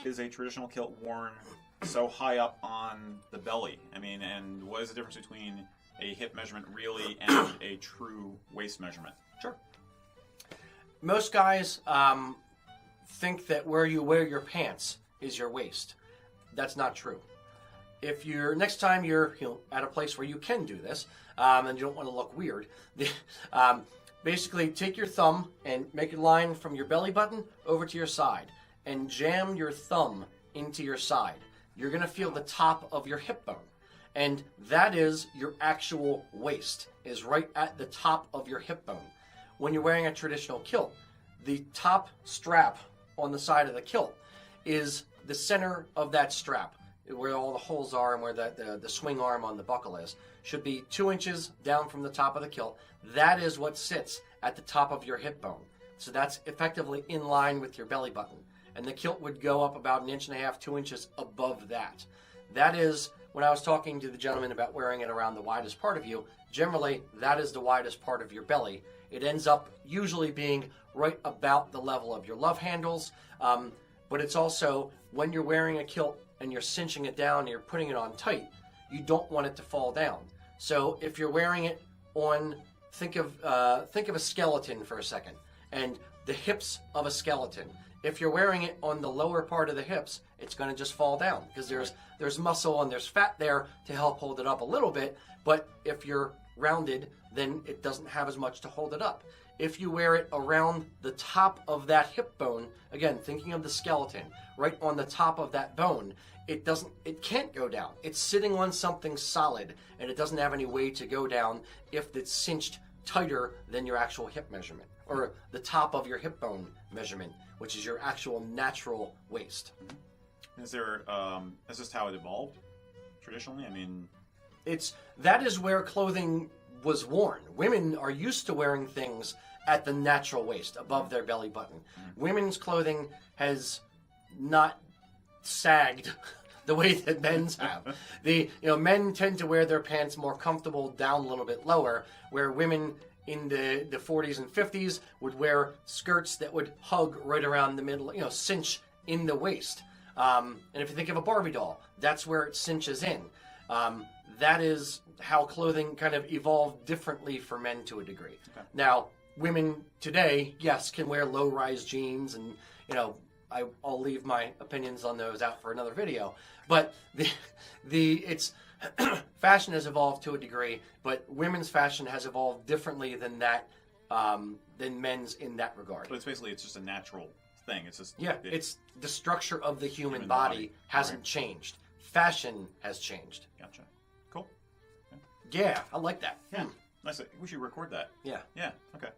is a traditional kilt worn so high up on the belly? I mean, and what is the difference between a hip measurement really and a true waist measurement? Sure. Most guys think that where you wear your pants is your waist. That's not true. If you're next time you're at a place where you can do this, and you don't want to look weird, basically take your thumb and make a line from your belly button over to your side, and jam your thumb into your side. You're going to feel the top of your hip bone, and that is your actual waist, is right at the top of your hip bone. When you're wearing a traditional kilt, the top strap on the side of the kilt is the center of that strap, where all the holes are and where the swing arm on the buckle is, should be 2 inches down from the top of the kilt. That is what sits at the top of your hip bone. So that's effectively in line with your belly button. And the kilt would go up about 1.5 inches, 2 inches above that. That is, when I was talking to the gentleman about wearing it around the widest part of you, generally that is the widest part of your belly. It ends up usually being right about the level of your love handles, but it's also, when you're wearing a kilt and you're cinching it down and you're putting it on tight, you don't want it to fall down. So if you're wearing it on, think of a skeleton for a second, and the hips of a skeleton. If you're wearing it on the lower part of the hips, it's going to just fall down because there's muscle and there's fat there to help hold it up a little bit. But if you're rounded, then it doesn't have as much to hold it up. If you wear it around the top of that hip bone, again, thinking of the skeleton, right on the top of that bone, it can't go down. It's sitting on something solid, and it doesn't have any way to go down if it's cinched tighter than your actual hip measurement, or the top of your hip bone measurement, which is your actual natural waist. Is this how it evolved traditionally? I mean, that is where clothing was worn. Women are used to wearing things at the natural waist, above their belly button. Women's clothing has not sagged the way that men's have. Men tend to wear their pants more comfortable down a little bit lower, where women in the 40s and 50s would wear skirts that would hug right around the middle, cinch in the waist. And if you think of a Barbie doll, that's where it cinches in. That is how clothing kind of evolved differently for men to a degree. Okay. Now, women today, yes, can wear low-rise jeans, and I'll leave my opinions on those out for another video. But it's fashion has evolved to a degree, but women's fashion has evolved differently than men's in that regard. But it's just a natural thing. It's just it's the structure of the human body hasn't changed. Fashion has changed. Gotcha. Cool. Yeah, I like that. Yeah. Nice. We should record that. Yeah. Yeah. Okay.